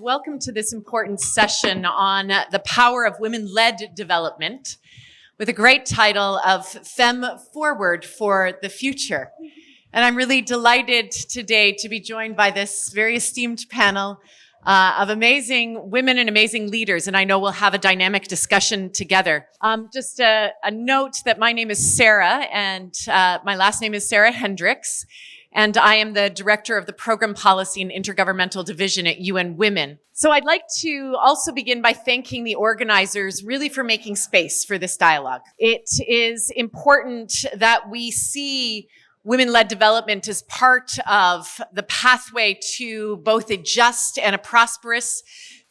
welcome to this important session on the power of women-led development with a great title of Femme Forward for the Future. And I'm really delighted today to be joined by this very esteemed panel of amazing women and amazing leaders, and I know we'll have a dynamic discussion together. Just a note that my name is Sarah, and my last name is Sarah Hendriks, and I am the Director of the Program Policy and Intergovernmental Division at UN Women. So I'd like to also begin by thanking the organizers really for making space for this dialogue. It is important that we see women-led development as part of the pathway to both a just and a prosperous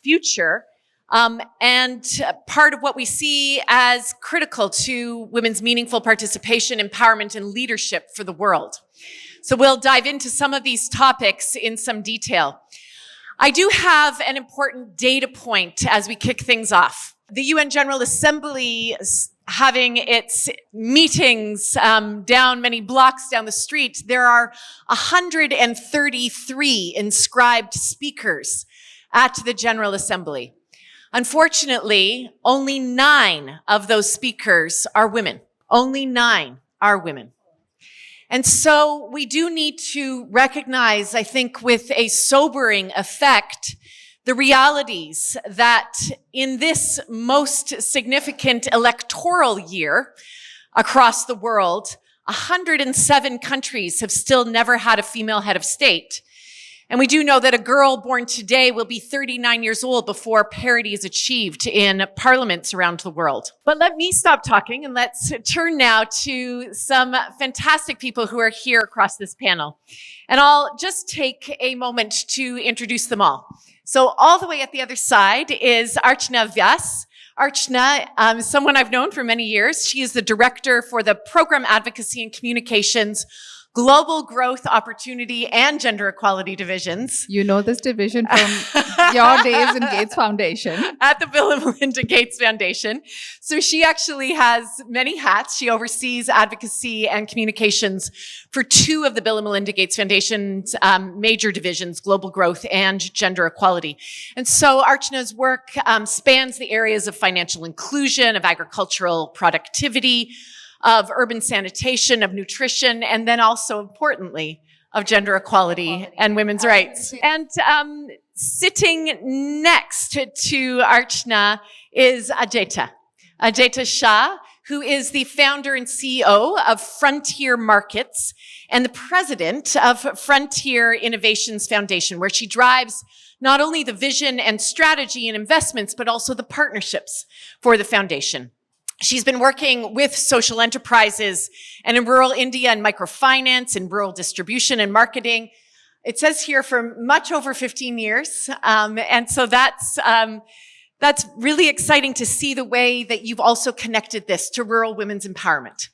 future, and part of what we see as critical to women's meaningful participation, empowerment, and leadership for the world. So we'll dive into some of these topics in some detail. I do have an important data point as we kick things off. The UN General Assembly having its meetings down many blocks down the street, there are 133 inscribed speakers at the General Assembly. Unfortunately, only 9 of those speakers are women. Only 9 are women. And so we do need to recognize, I think, with a sobering effect, the realities that in this most significant electoral year across the world, 107 countries have still never had a female head of state. And we do know that a girl born today will be 39 years old before parity is achieved in parliaments around the world. But let me stop talking and let's turn now to some fantastic people who are here across this panel. And I'll just take a moment to introduce them all. So all the way at the other side is Archna Vyas. Archna is someone I've known for many years. She is the director for the Program Advocacy and Communications, Global Growth, Opportunity, and Gender Equality divisions. You know this division from your days in Gates Foundation. At the Bill and Melinda Gates Foundation. So she actually has many hats. She oversees advocacy and communications for 2 of the Bill and Melinda Gates Foundation's major divisions, Global Growth and Gender Equality. And so Archna's work spans the areas of financial inclusion, of agricultural productivity, of urban sanitation, of nutrition, and then also, importantly, of gender equality and women's rights. And sitting next to Archna is Ajaita. Ajaita Shah, who is the founder and CEO of Frontier Markets and the president of Frontier Innovations Foundation, where she drives not only the vision and strategy and investments, but also the partnerships for the foundation. She's been working with social enterprises and in rural India and microfinance and rural distribution and marketing. It says here for much over 15 years. And so that's really exciting to see the way that you've also connected this to rural women's empowerment.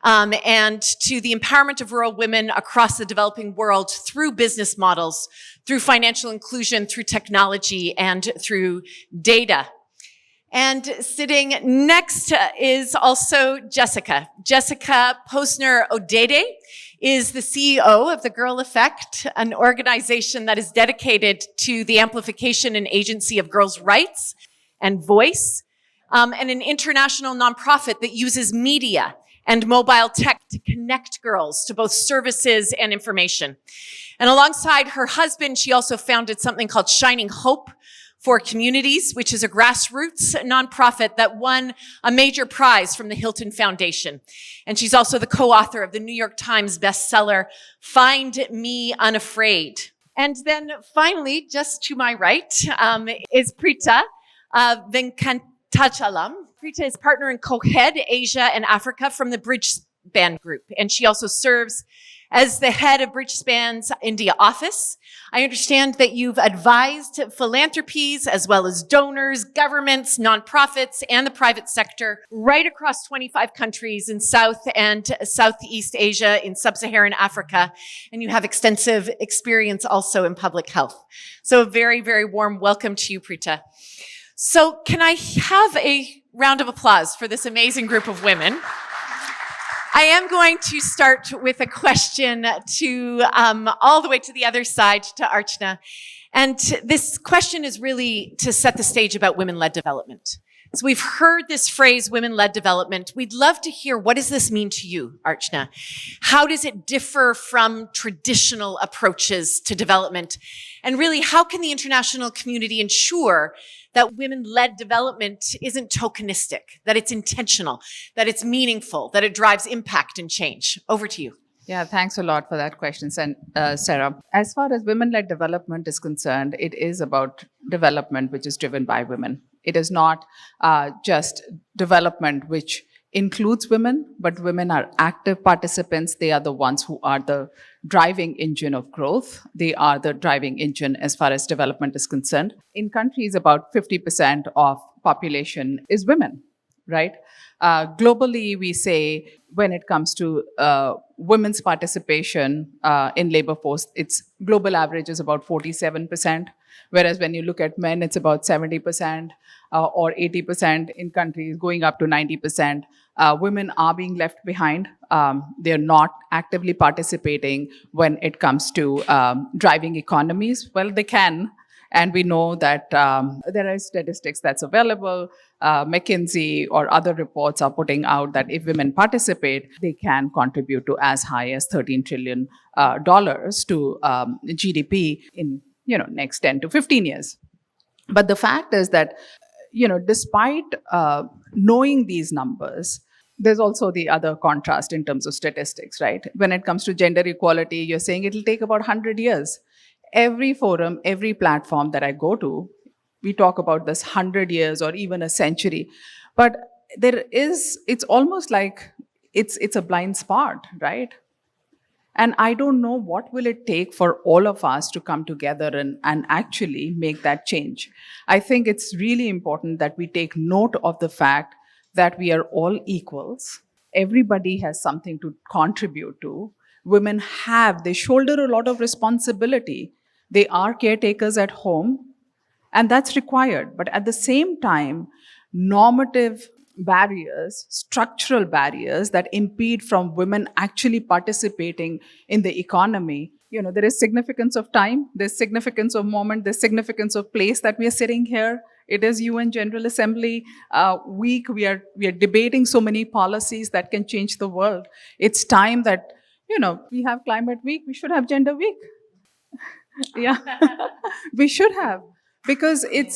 And to the empowerment of rural women across the developing world through business models, through financial inclusion, through technology, and through data. And sitting next is also Jessica. Jessica Posner Odede is the CEO of the Girl Effect, an organization that is dedicated to the amplification and agency of girls' rights and voice, and an international nonprofit that uses media and mobile tech to connect girls to both services and information. And alongside her husband, she also founded something called Shining Hope for Communities, which is a grassroots nonprofit that won a major prize from the Hilton Foundation. And she's also the co-author of the New York Times bestseller, Find Me Unafraid. And then finally, just to my right, is Pritha Venkatachalam. Pritha is partner and co-head Asia and Africa from the Bridgespan group. And she also serves as the head of Bridgespan's India office. I understand that you've advised philanthropies as well as donors, governments, nonprofits, and the private sector right across 25 countries in South and Southeast Asia, in Sub-Saharan Africa, and you have extensive experience also in public health. So a very, very warm welcome to you, Pritha. So can I have a round of applause for this amazing group of women? I am going to start with a question to all the way to the other side, to Archna. And this question is really to set the stage about women-led development. So we've heard this phrase, women-led development. We'd love to hear, what does this mean to you, Archna? How does it differ from traditional approaches to development? And really, how can the international community ensure that women-led development isn't tokenistic, that it's intentional, that it's meaningful, that it drives impact and change? Over to you. Yeah, thanks a lot for that question, Sarah. As far as women-led development is concerned, it is about development which is driven by women. It is not just development which includes women, but women are active participants. They are the ones who are the driving engine of growth. They are the driving engine as far as development is concerned. In countries, about 50% of population is women, right? Globally, we say when it comes to women's participation in labor force, its global average is about 47%, whereas when you look at men, it's about 70% or 80% in countries, going up to 90%. Women are being left behind. They're not actively participating when it comes to driving economies. Well, they can. And we know that there are statistics that's available. McKinsey or other reports are putting out that if women participate, they can contribute to as high as $13 trillion to GDP in next 10 to 15 years. But the fact is that despite knowing these numbers, there's also the other contrast in terms of statistics, right? When it comes to gender equality, you're saying it'll take about 100 years. Every forum, every platform that I go to, we talk about this 100 years or even a century. But it's almost like it's a blind spot, right? And I don't know what will it take for all of us to come together and actually make that change. I think it's really important that we take note of the fact that we are all equals. Everybody has something to contribute to. Women they shoulder a lot of responsibility. They are caretakers at home, and that's required. But at the same time, normative barriers, structural barriers that impede from women actually participating in the economy. There is significance of time, there's significance of moment, there's significance of place that we are sitting here. It is UN General Assembly week. We are debating so many policies that can change the world. It's time that, we have climate week, we should have gender week. Yeah, we should have, because it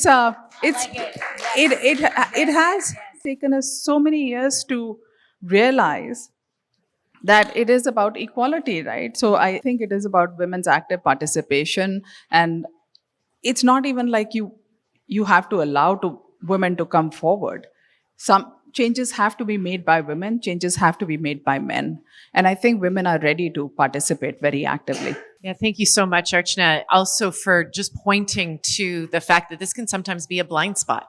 has taken us so many years to realize that it is about equality, right? So I think it is about women's active participation, and it's not even like you have to allow women to come forward. Some changes have to be made by women, changes have to be made by men. And I think women are ready to participate very actively. Yeah, thank you so much, Archna, also for just pointing to the fact that this can sometimes be a blind spot.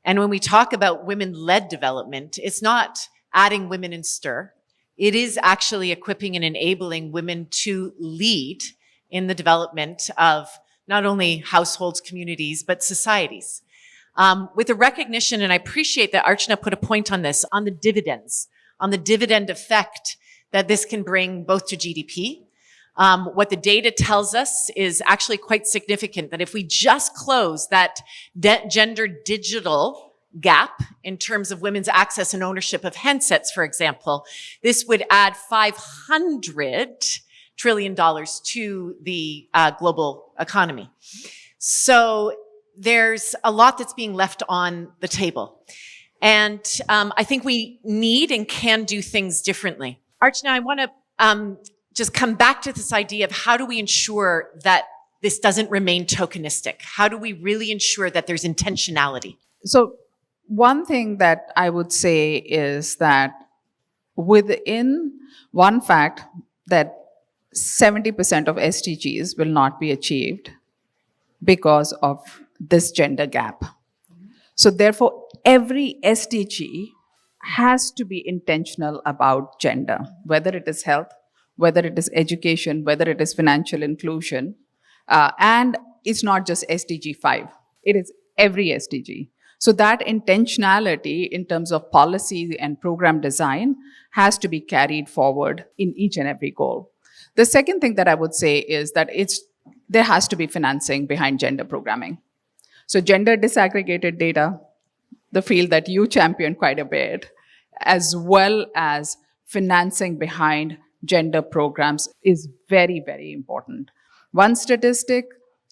And when we talk about women-led development, it's not adding women in stir. It is actually equipping and enabling women to lead in the development of not only households, communities, but societies. With a recognition, and I appreciate that Archna put a point on this, on the dividends, on the dividend effect that this can bring both to GDP. What the data tells us is actually quite significant, that if we just close that gender digital gap in terms of women's access and ownership of handsets, for example, this would add $500 trillion to the global economy. So there's a lot that's being left on the table. And I think we need and can do things differently. Archna, I want to just come back to this idea of how do we ensure that this doesn't remain tokenistic? How do we really ensure that there's intentionality? So one thing that I would say is that within one fact that 70% of SDGs will not be achieved because of this gender gap. So therefore, every SDG has to be intentional about gender, whether it is health, whether it is education, whether it is financial inclusion. And it's not just SDG 5, it is every SDG. So that intentionality in terms of policy and program design has to be carried forward in each and every goal. The second thing that I would say is that there has to be financing behind gender programming. So gender disaggregated data, the field that you champion quite a bit, as well as financing behind gender programs is very, very important. One statistic,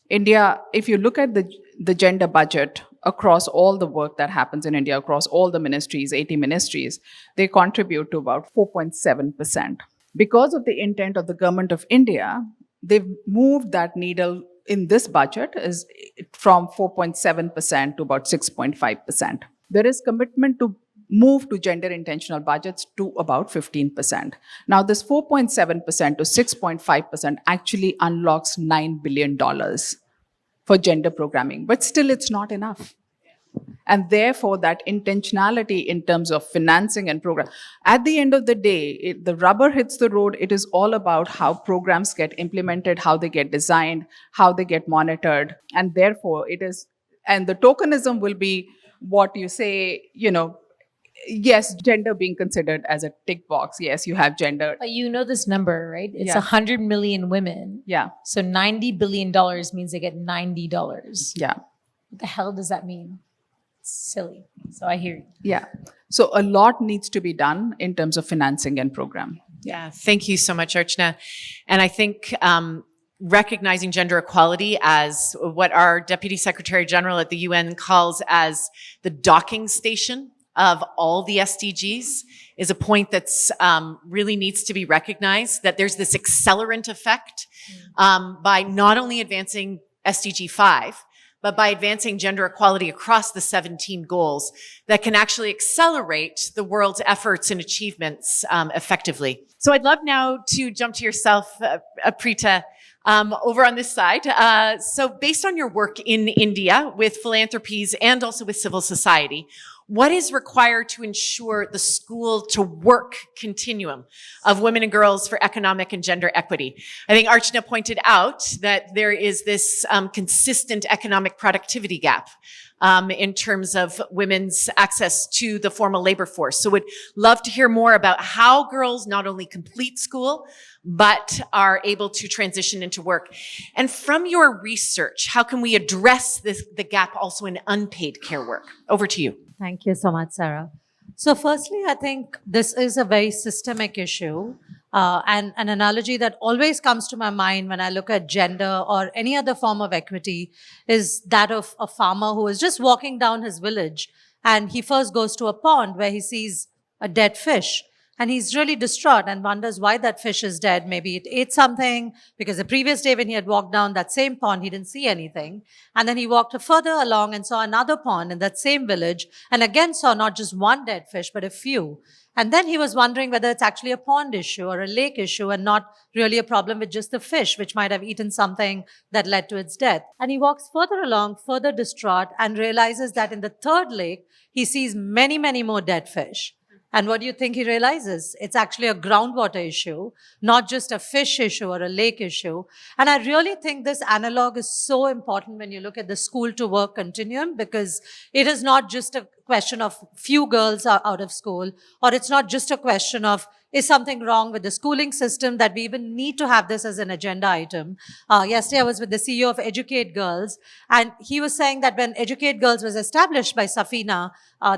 India, if you look at the gender budget across all the work that happens in India, across all the ministries, 80 ministries, they contribute to about 4.7%. Because of the intent of the government of India, they've moved that needle in this budget is from 4.7% to about 6.5%. There is commitment to move to gender intentional budgets to about 15%. Now, this 4.7% to 6.5% actually unlocks $9 billion for gender programming, but still it's not enough. And therefore, that intentionality in terms of financing and program, at the end of the day, the rubber hits the road. It is all about how programs get implemented, how they get designed, how they get monitored. And therefore, and the tokenism will be what you say, yes, gender being considered as a tick box. Yes, you have gender. But you know this number, right? It's Yeah. 100 million women. Yeah. So $90 billion means they get $90. Yeah. What the hell does that mean? It's silly. So I hear you. Yeah. So a lot needs to be done in terms of financing and program. Yeah, thank you so much, Archna. And I think recognizing gender equality as what our Deputy Secretary General at the UN calls as the docking station of all the SDGs is a point that's really needs to be recognized, that there's this accelerant effect by not only advancing SDG 5, but by advancing gender equality across the 17 goals that can actually accelerate the world's efforts and achievements effectively. So I'd love now to jump to yourself, Pritha, over on this side. So based on your work in India with philanthropies and also with civil society, what is required to ensure the school to work continuum of women and girls for economic and gender equity? I think Archna pointed out that there is this consistent economic productivity gap in terms of women's access to the formal labor force. So would love to hear more about how girls not only complete school, but are able to transition into work. And from your research, how can we address the gap also in unpaid care work? Over to you. Thank you so much, Sarah. So firstly, I think this is a very systemic issue. And an analogy that always comes to my mind when I look at gender or any other form of equity is that of a farmer who is just walking down his village, and he first goes to a pond where he sees a dead fish. And he's really distraught and wonders why that fish is dead. Maybe it ate something, because the previous day when he had walked down that same pond, he didn't see anything. And then he walked further along and saw another pond in that same village, and again saw not just one dead fish, but a few. And then he was wondering whether it's actually a pond issue or a lake issue and not really a problem with just the fish, which might have eaten something that led to its death. And he walks further along, further distraught, and realizes that in the third lake, he sees many, many more dead fish. And what do you think he realizes? It's actually a groundwater issue, not just a fish issue or a lake issue. And I really think this analog is so important when you look at the school to work continuum, because it is not just a question of few girls are out of school, or it's not just a question of is something wrong with the schooling system that we even need to have this as an agenda item. Yesterday I was with the CEO of Educate Girls, and he was saying that when Educate Girls was established by Safina,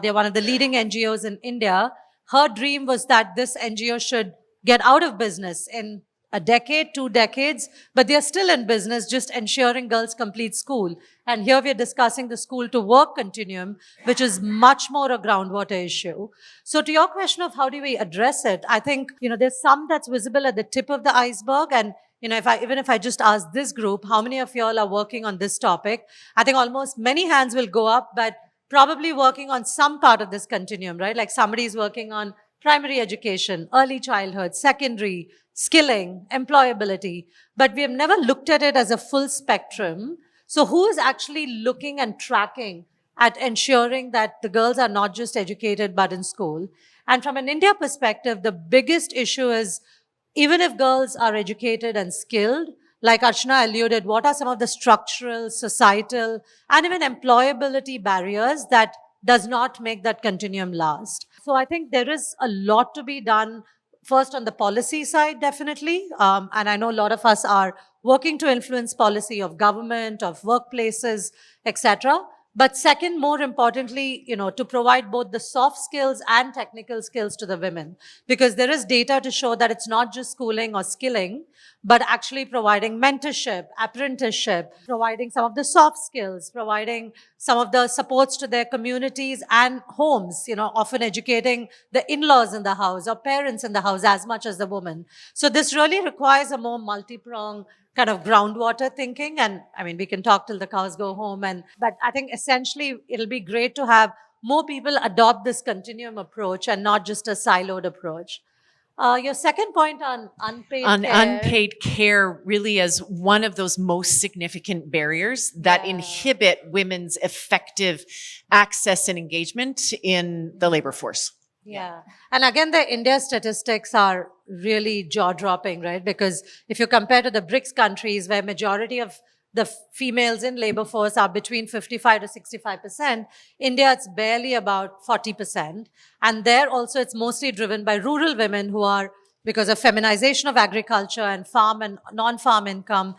they're one of the leading NGOs in India, her dream was that this NGO should get out of business in a decade, 2 decades, but they're still in business, just ensuring girls complete school. And here we're discussing the school to work continuum, which is much more a groundwater issue. So to your question of how do we address it, I think, there's some that's visible at the tip of the iceberg. And, even if I just ask this group, how many of y'all are working on this topic? I think almost many hands will go up, but probably working on some part of this continuum, right? Like somebody's working on primary education, early childhood, secondary, skilling, employability, but we have never looked at it as a full spectrum. So who is actually looking and tracking at ensuring that the girls are not just educated, but in school? And from an India perspective, the biggest issue is even if girls are educated and skilled, like Archna alluded, what are some of the structural, societal, and even employability barriers that does not make that continuum last. So I think there is a lot to be done. First, on the policy side, definitely. And I know a lot of us are working to influence policy of government, of workplaces, etc. But second, more importantly, to provide both the soft skills and technical skills to the women, because there is data to show that it's not just schooling or skilling, but actually providing mentorship, apprenticeship, providing some of the soft skills, providing some of the supports to their communities and homes, often educating the in-laws in the house or parents in the house as much as the woman. So this really requires a more multi-pronged kind of groundwater thinking. And I mean, we can talk till the cows go home. But I think essentially it'll be great to have more people adopt this continuum approach and not just a siloed approach. Your second point on unpaid On care. unpaid care really as one of those most significant barriers that inhibit women's effective access and engagement in the labor force. Yeah. And again, the India statistics are really jaw-dropping, right? Because if you compare to the BRICS countries where majority of the females in labor force are between 55 to 65%, India, it's barely about 40%. And there also, it's mostly driven by rural women who are, because of feminization of agriculture and farm and non-farm income,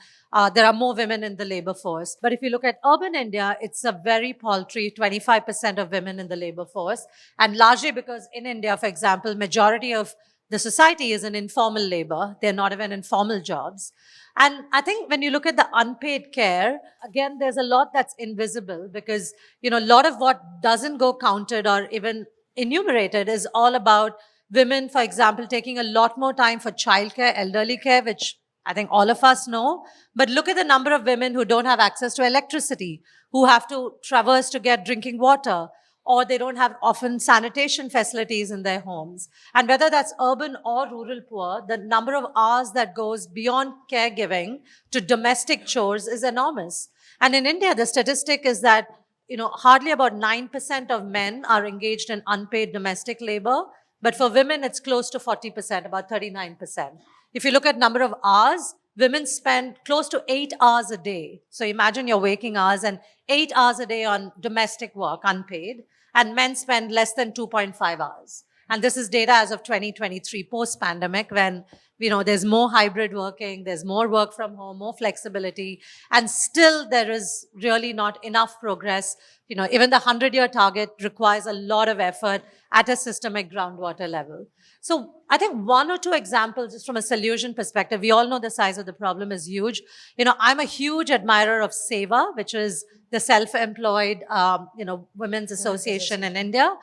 there are more women in the labor force. But if you look at urban India, it's a very paltry 25% of women in the labor force. And largely because in India, for example, majority of the society is in informal labor. They're not even in formal jobs. And I think when you look at the unpaid care, again, there's a lot that's invisible because, a lot of what doesn't go counted or even enumerated is all about women, for example, taking a lot more time for childcare, elderly care, which I think all of us know. But look at the number of women who don't have access to electricity, who have to traverse to get drinking water, or they don't have often sanitation facilities in their homes. And whether that's urban or rural poor, the number of hours that goes beyond caregiving to domestic chores is enormous. And in India, the statistic is that, hardly about 9% of men are engaged in unpaid domestic labor. But for women, it's close to 40%, about 39%. If you look at number of hours, women spend close to 8 hours a day. So imagine your waking hours and 8 hours a day on domestic work, unpaid, and men spend less than 2.5 hours. And this is data as of 2023, post-pandemic, when there's more hybrid working, there's more work from home, more flexibility, and still there is really not enough progress. Even the 100-year target requires a lot of effort at a systemic groundwater level. So I think one or two examples, just from a solution perspective, we all know the size of the problem is huge. I'm a huge admirer of SEVA, which is the self-employed, women's association in India.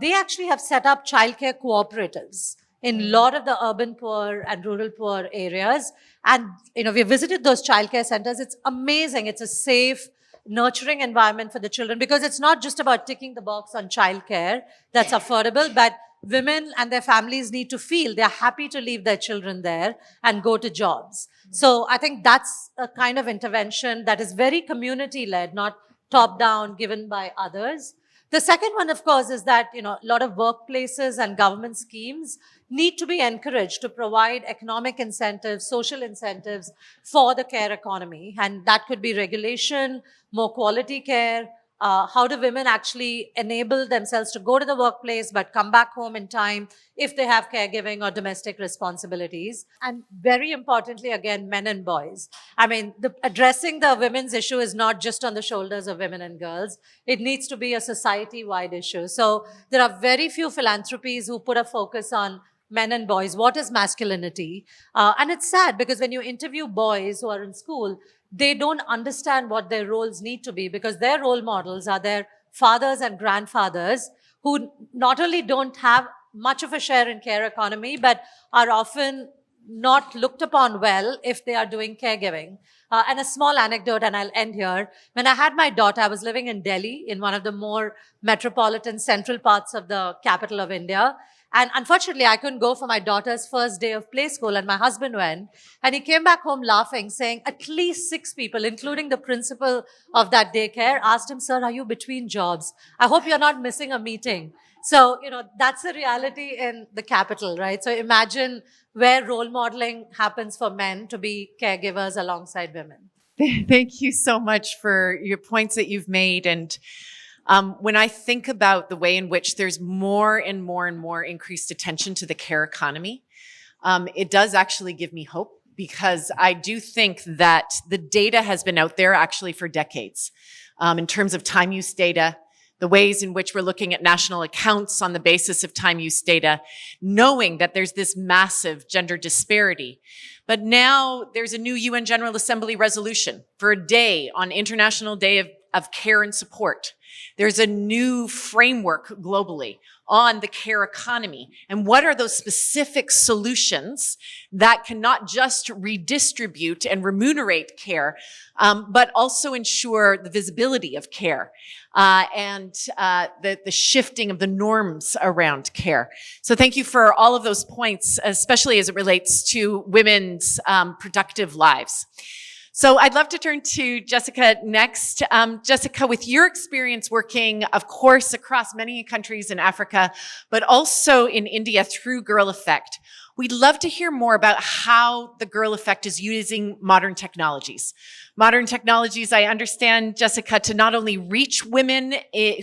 They actually have set up childcare cooperatives in a lot of the urban poor and rural poor areas. And, we visited those childcare centers. It's amazing. It's a safe, nurturing environment for the children because it's not just about ticking the box on childcare that's affordable, but women and their families need to feel they're happy to leave their children there and go to jobs. So I think that's a kind of intervention that is very community-led, not top-down, given by others. The second one, of course, is that, a lot of workplaces and government schemes need to be encouraged to provide economic incentives, social incentives for the care economy. And that could be regulation, more quality care. How do women actually enable themselves to go to the workplace but come back home in time if they have caregiving or domestic responsibilities? And very importantly, again, men and boys. I mean, addressing the women's issue is not just on the shoulders of women and girls. It needs to be a society-wide issue. So there are very few philanthropies who put a focus on men and boys. What is masculinity? And it's sad because when you interview boys who are in school, they don't understand what their roles need to be because their role models are their fathers and grandfathers who not only don't have much of a share in care economy, but are often not looked upon well if they are doing caregiving. And a small anecdote, and I'll end here. When I had my daughter, I was living in Delhi, in one of the more metropolitan central parts of the capital of India. And unfortunately, I couldn't go for my daughter's first day of play school, and my husband went. And he came back home laughing, saying at least 6 people, including the principal of that daycare, asked him, "Sir, are you between jobs? I hope you're not missing a meeting." So, that's the reality in the capital, right? So imagine where role modeling happens for men to be caregivers alongside women. Thank you so much for your points that you've made. And When I think about the way in which there's more and more and more increased attention to the care economy, it does actually give me hope, because I do think that the data has been out there actually for decades, in terms of time use data, the ways in which we're looking at national accounts on the basis of time use data, knowing that there's this massive gender disparity. But now there's a new UN General Assembly resolution for a day on International Day of Care and Support. There's a new framework globally on the care economy. And what are those specific solutions that can not just redistribute and remunerate care, but also ensure the visibility of care and the shifting of the norms around care. So thank you for all of those points, especially as it relates to women's productive lives. So I'd love to turn to Jessica next. Jessica, with your experience working, of course, across many countries in Africa, but also in India through Girl Effect, we'd love to hear more about how the Girl Effect is using modern technologies. Modern technologies, I understand, Jessica, to not only reach women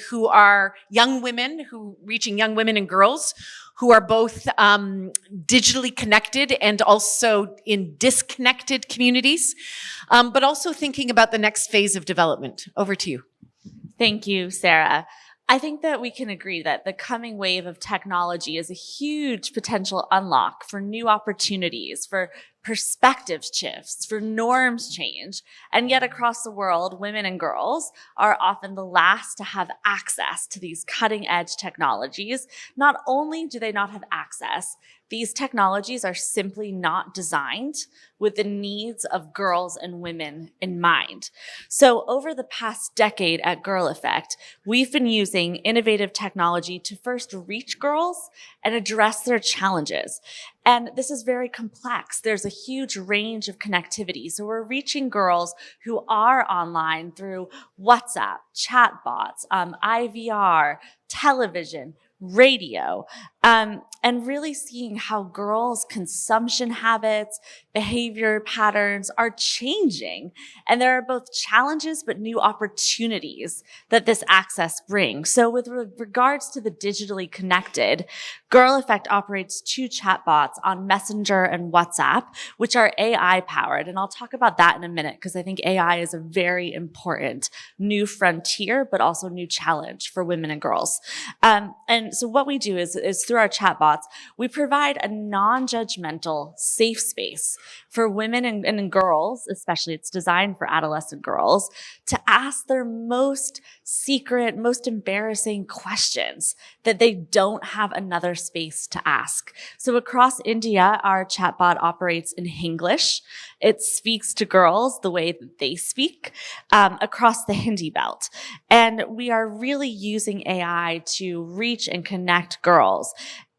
who are young women, reaching young women and girls who are both digitally connected and also in disconnected communities, but also thinking about the next phase of development. Over to you. Thank you, Sarah. I think that we can agree that the coming wave of technology is a huge potential unlock for new opportunities, for perspective shifts, for norms change. And yet across the world, women and girls are often the last to have access to these cutting edge technologies. Not only do they not have access, these technologies are simply not designed with the needs of girls and women in mind. So over the past decade at Girl Effect, we've been using innovative technology to first reach girls and address their challenges. And this is very complex. There's a huge range of connectivity. So we're reaching girls who are online through WhatsApp, chatbots, IVR, television, radio, and really seeing how girls' consumption habits, behavior patterns are changing. And there are both challenges but new opportunities that this access brings. So with regards to the digitally connected, Girl Effect operates 2 chatbots on Messenger and WhatsApp, which are AI powered. And I'll talk about that in a minute, because I think AI is a very important new frontier, but also new challenge for women and girls. And so what we do is through our chatbots, we provide a non-judgmental, safe space for women and girls, especially it's designed for adolescent girls, to ask their most secret, most embarrassing questions that they don't have another space to ask. So across India, our chatbot operates in English. It speaks to girls the way that they speak across the Hindi belt. And we are really using AI to reach and connect girls.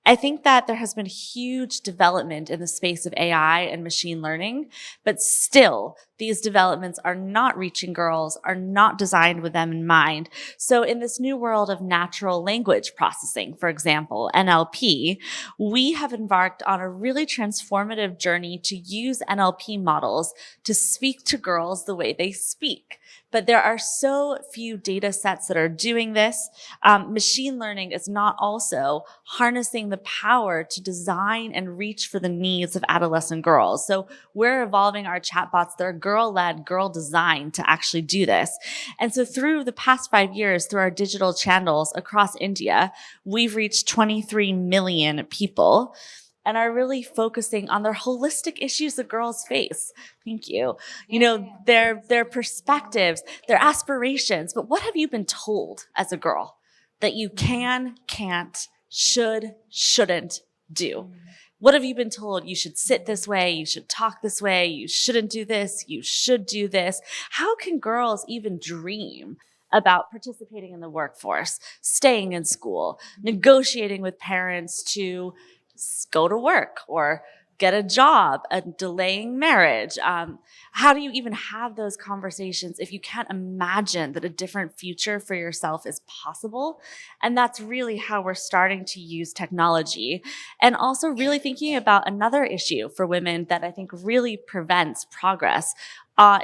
I think that there has been huge development in the space of AI and machine learning, but still these developments are not reaching girls, are not designed with them in mind. So in this new world of natural language processing, for example, NLP, we have embarked on a really transformative journey to use NLP models to speak to girls the way they speak. But there are so few data sets that are doing this. Machine learning is not also harnessing the power to design and reach for the needs of adolescent girls. So we're evolving our chatbots. They're girl-led, girl-designed to actually do this. And so through the past 5 years, through our digital channels across India, we've reached 23 million people and are really focusing on their holistic issues that girls face. Thank you. You know, their perspectives, their aspirations. But what have you been told as a girl that you can, can't, should, shouldn't do? What have you been told? You should sit this way, you should talk this way, you shouldn't do this, you should do this. How can girls even dream about participating in the workforce, staying in school, negotiating with parents to go to work, or get a job, delaying marriage. How do you even have those conversations if you can't imagine that a different future for yourself is possible? And that's really how we're starting to use technology. And also really thinking about another issue for women that I think really prevents progress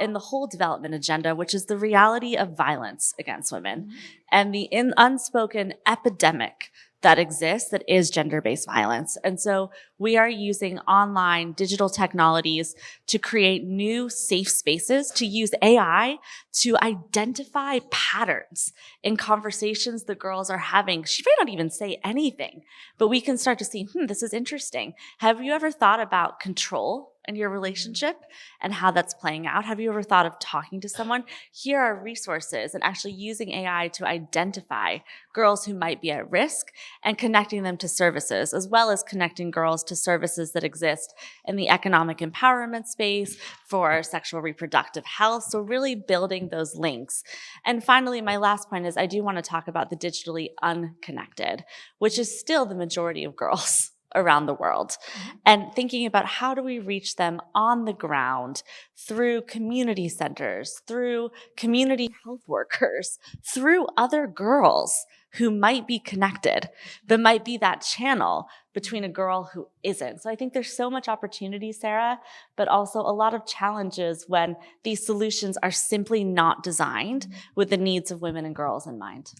in the whole development agenda, which is the reality of violence against women and the unspoken epidemic that exists that is gender-based violence. And so we are using online digital technologies to create new safe spaces, to use AI to identify patterns in conversations the girls are having. She may not even say anything, but we can start to see, this is interesting. Have you ever thought about control in your relationship and how that's playing out? Have you ever thought of talking to someone? Here are resources and actually using AI to identify girls who might be at risk and connecting them to services, as well as connecting girls to services that exist in the economic empowerment space for sexual reproductive health. So really building those links. And finally, my last point is I do want to talk about the digitally unconnected, which is still the majority of girls around the world, and thinking about how do we reach them on the ground through community centers, through community health workers, through other girls who might be connected, but might be that channel between a girl who isn't. So I think there's so much opportunity, Sarah, but also a lot of challenges when these solutions are simply not designed with the needs of women and girls in mind.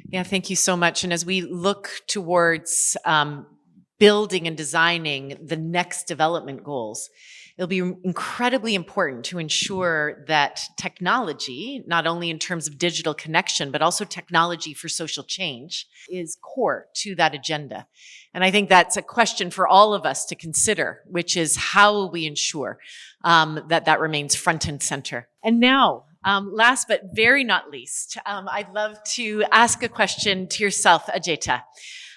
Yeah, thank you so much. And as we look towards building and designing the next development goals, it'll be incredibly important to ensure that technology, not only in terms of digital connection, but also technology for social change, is core to that agenda. And I think that's a question for all of us to consider, which is how will we ensure that remains front and center. And now, last but very not least, I'd love to ask a question to yourself, Ajaita.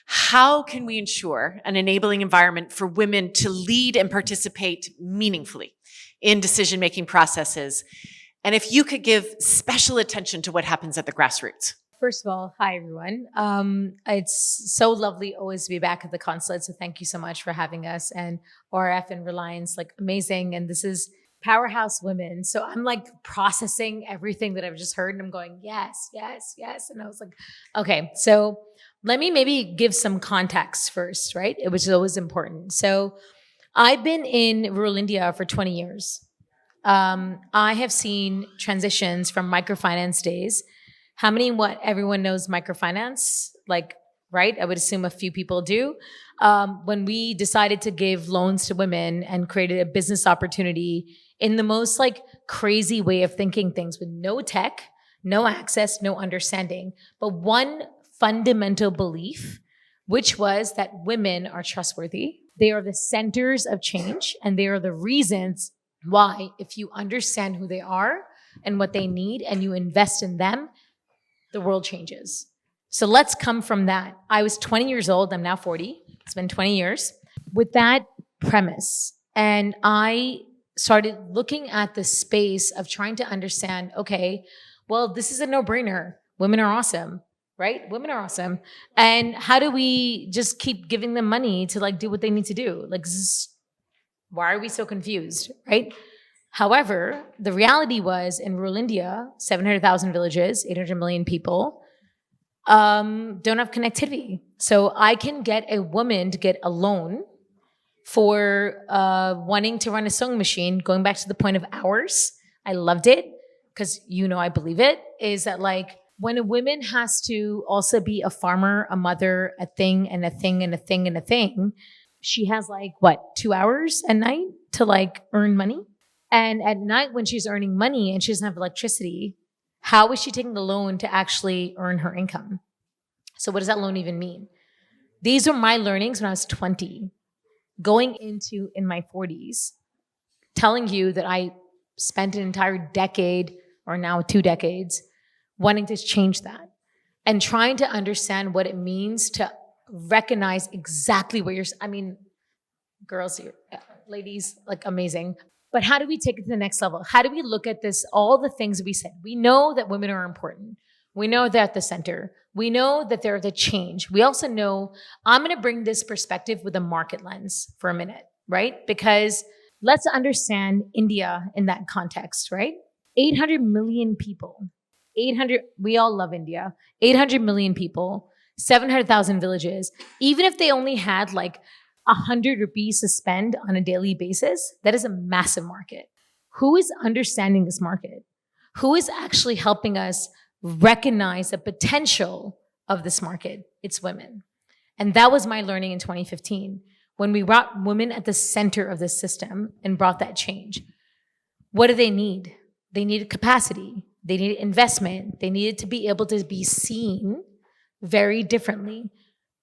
How can we ensure an enabling environment for women to lead and participate meaningfully in decision-making processes? And if you could give special attention to what happens at the grassroots. First of all, hi everyone. It's so lovely always to be back at the consulate. So thank you so much for having us, and ORF and Reliance, like amazing. And this is powerhouse women. So I'm like processing everything that I've just heard and I'm going, yes, yes, yes. And I was like, okay, so let me maybe give some context first, right? Which is always important. So I've been in rural India for 20 years. I have seen transitions from microfinance days. What everyone knows microfinance, like, right? I would assume a few people do. When we decided to give loans to women and created a business opportunity in the most like crazy way of thinking things with no tech, no access, no understanding, but one fundamental belief, which was that women are trustworthy. They are the centers of change, and they are the reasons why, if you understand who they are and what they need and you invest in them, the world changes. So let's come from that. I was 20 years old. I'm now 40. It's been 20 years with that premise. And I started looking at the space of trying to understand, okay, well, this is a no-brainer. Women are awesome, right? Women are awesome. And how do we just keep giving them money to like do what they need to do? Like, why are we so confused, right? However, the reality was in rural India, 700,000 villages, 800 million people, don't have connectivity. So I can get a woman to get a loan for wanting to run a sewing machine, going back to the point of hours. I loved it because, I believe it, is that like when a woman has to also be a farmer, a mother, a thing and a thing and a thing and a thing, she has like, 2 hours a night to like earn money? And at night when she's earning money and she doesn't have electricity, how is she taking the loan to actually earn her income? So what does that loan even mean? These are my learnings when I was 20, going into in my 40s, telling you that I spent an entire decade or now 2 decades wanting to change that and trying to understand what it means to recognize exactly where girls here, ladies, like amazing. But how do we take it to the next level? How do we look at this, all the things we said? We know that women are important. We know they're at the center. We know that they're the change. We also know, I'm going to bring this perspective with a market lens for a minute. right? Because let's understand India in that context, right? 800 million people. We all love India. 800 million people, 700,000 villages. Even if they only had like 100 rupees to spend on a daily basis, that is a massive market. Who is understanding this market? Who is actually helping us recognize the potential of this market? It's women. And that was my learning in 2015 when we brought women at the center of this system and brought that change. What do they need? They needed capacity. They needed investment. They needed to be able to be seen very differently.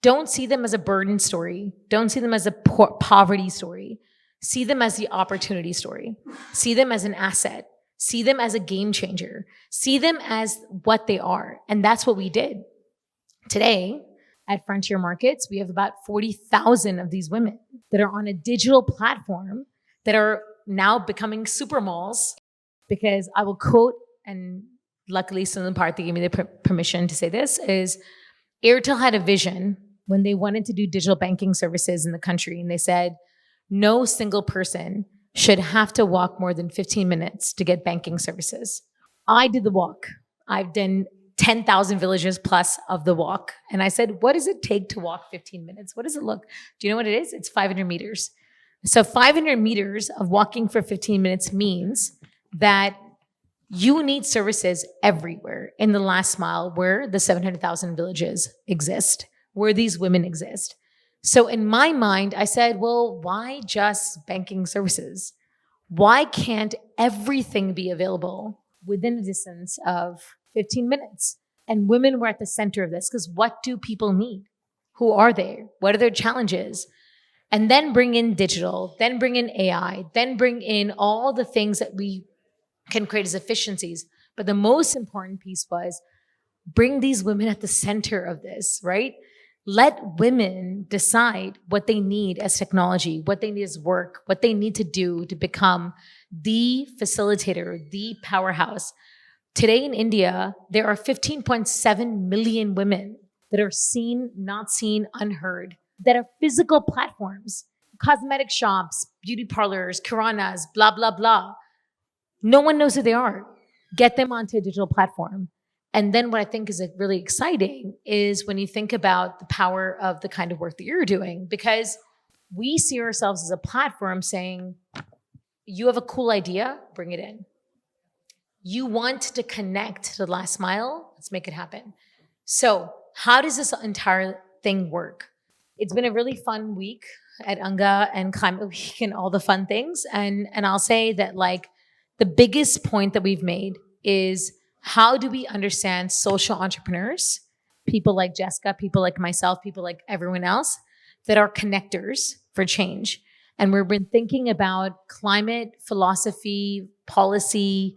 Don't see them as a burden story. Don't see them as a poverty story. See them as the opportunity story. See them as an asset. See them as a game changer. See them as what they are. And that's what we did. Today, at Frontier Markets, we have about 40,000 of these women that are on a digital platform that are now becoming super malls. Because I will quote, and luckily Sunil Bharti gave me the permission to say this, is Airtel had a vision when they wanted to do digital banking services in the country. And they said, no single person should have to walk more than 15 minutes to get banking services. I did the walk. I've done 10,000 villages plus of the walk. And I said, what does it take to walk 15 minutes? What does it look? Do you know what it is? It's 500 meters. So 500 meters of walking for 15 minutes means that you need services everywhere in the last mile where the 700,000 villages exist, where these women exist. So in my mind, I said, well, why just banking services? Why can't everything be available within a distance of 15 minutes? And women were at the center of this because what do people need? Who are they? What are their challenges? And then bring in digital, then bring in AI, then bring in all the things that we can create as efficiencies. But the most important piece was bring these women at the center of this, right? Let women decide what they need as technology, what they need as work, what they need to do to become the facilitator, the powerhouse. Today in India, there are 15.7 million women that are seen, not seen, unheard, that are physical platforms, cosmetic shops, beauty parlors, kiranas, blah, blah, blah. No one knows who they are. Get them onto a digital platform. And then what I think is really exciting is when you think about the power of the kind of work that you're doing, because we see ourselves as a platform saying, you have a cool idea, bring it in. You want to connect to the last mile, let's make it happen. So how does this entire thing work? It's been a really fun week at UNGA and Climate Week and all the fun things. And I'll say that like the biggest point that we've made is how do we understand social entrepreneurs, people like Jessica, people like myself, people like everyone else that are connectors for change. And we've been thinking about climate, philosophy, policy,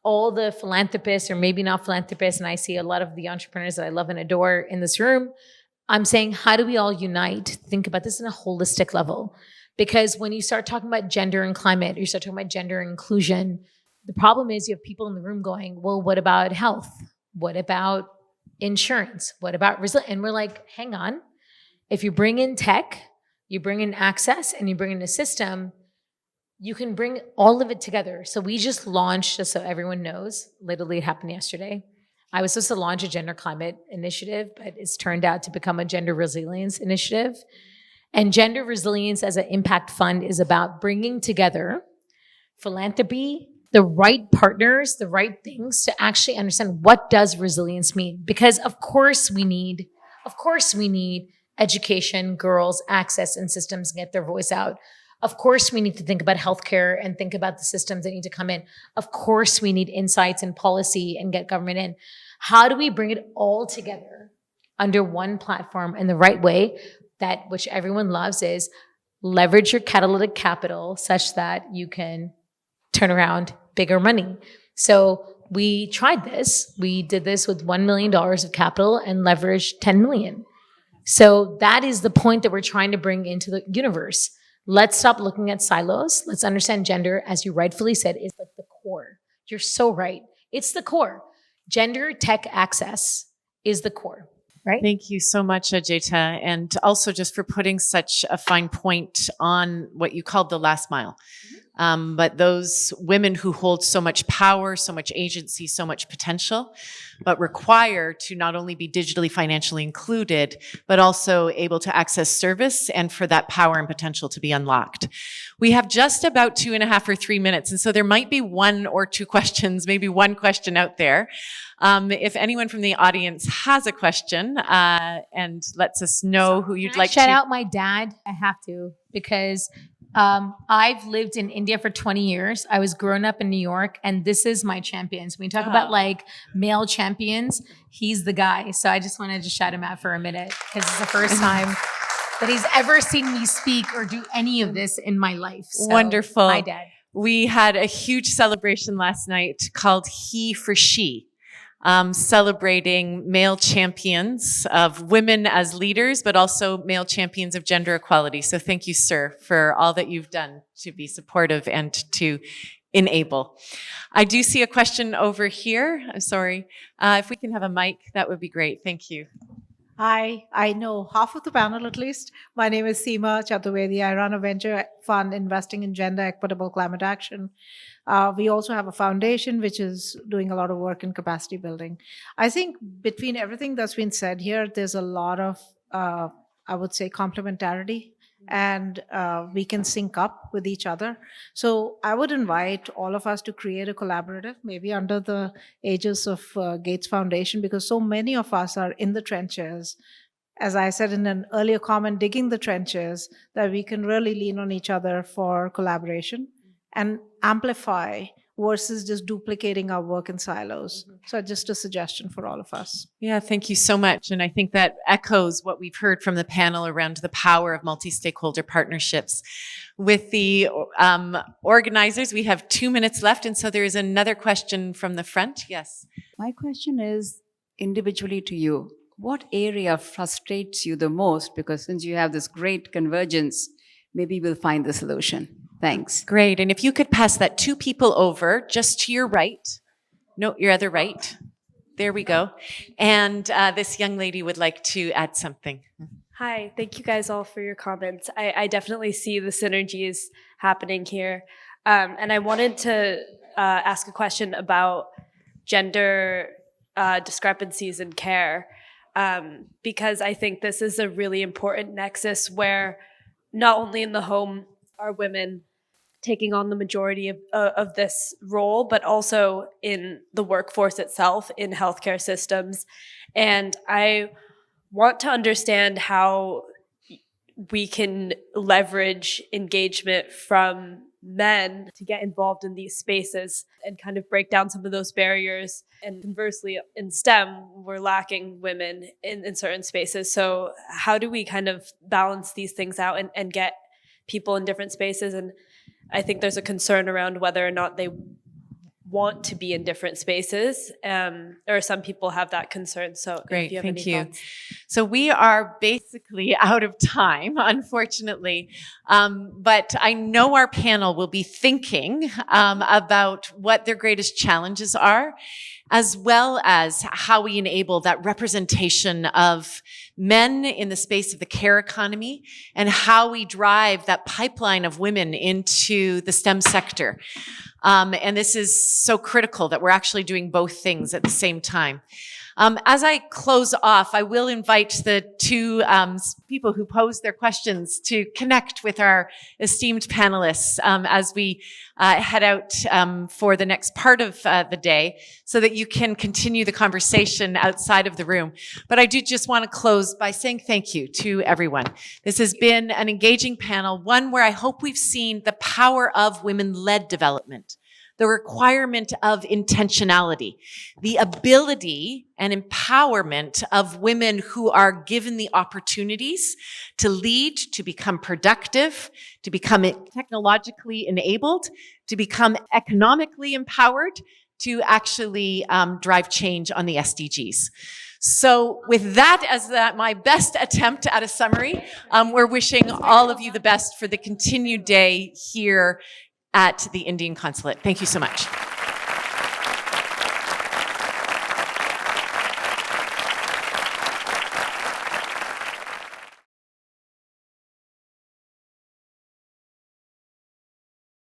all the philanthropists or maybe not philanthropists, and I see a lot of the entrepreneurs that I love and adore in this room. I'm saying, how do we all unite? Think about this in a holistic level. Because when you start talking about gender and climate, you start talking about gender and inclusion, the problem is you have people in the room going, well, what about health? What about insurance? What about resilience? And we're like, hang on. If you bring in tech, you bring in access, and you bring in a system, you can bring all of it together. So we just launched, just so everyone knows, literally it happened yesterday. I was supposed to launch a gender climate initiative, but it's turned out to become a gender resilience initiative. And gender resilience as an impact fund is about bringing together philanthropy, the right partners, the right things to actually understand what does resilience mean. Because of course we need education, girls, access, and systems to get their voice out. Of course, we need to think about healthcare and think about the systems that need to come in. Of course, we need insights and policy and get government in. How do we bring it all together under one platform in the right way that, which everyone loves, is leverage your catalytic capital such that you can turn around bigger money. So we tried this. We did this with $1 million of capital and leveraged 10 million. So that is the point that we're trying to bring into the universe. Let's stop looking at silos. Let's understand gender, as you rightfully said, is like the core. You're so right. It's the core. Gender tech access is the core. right? Thank you so much, Ajaita, and also just for putting such a fine point on what you called the last mile. But those women who hold so much power, so much agency, so much potential, but require to not only be digitally financially included, but also able to access service and for that power and potential to be unlocked. We have just about 2.5 or 3 minutes, and so there might be 1 or 2 questions, maybe 1 question out there. If anyone from the audience has a question and lets us know who you'd like to. Shout out my dad. I have to, because I've lived in India for 20 years. I was grown up in New York, and this is my champions. When you talk about like male champions, he's the guy. So I just wanted to shout him out for a minute, because it's the first time that he's ever seen me speak or do any of this in my life. So, wonderful. my dad. We had a huge celebration last night called He for She. Celebrating male champions of women as leaders, but also male champions of gender equality. So thank you, sir, for all that you've done to be supportive and to enable. I do see a question over here. I'm sorry. If we can have a mic, that would be great. Thank you. Hi, I know half of the panel at least. My name is Seema Chaturvedi. I run a venture fund investing in gender equitable climate action. We also have a foundation which is doing a lot of work in capacity building. I think between everything that's been said here, there's a lot of, I would say, complementarity, and we can sync up with each other. So I would invite all of us to create a collaborative, maybe under the aegis of Gates Foundation, because so many of us are in the trenches, as I said in an earlier comment, digging the trenches, that we can really lean on each other for collaboration and amplify versus just duplicating our work in silos. So just a suggestion for all of us. Yeah, thank you so much. And I think that echoes what we've heard from the panel around the power of multi-stakeholder partnerships. With the organizers, we have 2 minutes left. And so there is another question from the front. Yes. My question is individually to you. What area frustrates you the most? Because since you have this great convergence, maybe we'll find the solution. Thanks. Great. And if you could pass that 2 people over, just to your right. No, your other right. There we go. And this young lady would like to add something. Hi, thank you guys all for your comments. I definitely see the synergies happening here. And I wanted to ask a question about gender discrepancies in care, because I think this is a really important nexus where not only in the home are women taking on the majority of this role, but also in the workforce itself, in healthcare systems. And I want to understand how we can leverage engagement from men to get involved in these spaces and kind of break down some of those barriers. And conversely, in STEM, we're lacking women in certain spaces. So how do we kind of balance these things out and get people in different spaces? And I think there's a concern around whether or not they want to be in different spaces, or some people have that concern. So great, if you have thank any you. thoughts. So we are basically out of time, unfortunately. But I know our panel will be thinking about what their greatest challenges are, as well as how we enable that representation of men in the space of the care economy, and how we drive that pipeline of women into the STEM sector. And this is so critical that we're actually doing both things at the same time. As I close off, I will invite the 2 people who posed their questions to connect with our esteemed panelists as we head out for the next part of the day, so that you can continue the conversation outside of the room. But I do just want to close by saying thank you to everyone. This has been an engaging panel, one where I hope we've seen the power of women-led development, the requirement of intentionality, the ability and empowerment of women who are given the opportunities to lead, to become productive, to become technologically enabled, to become economically empowered, to actually drive change on the SDGs. So with that as my best attempt at a summary, we're wishing all of you the best for the continued day here at the Indian Consulate. Thank you so much.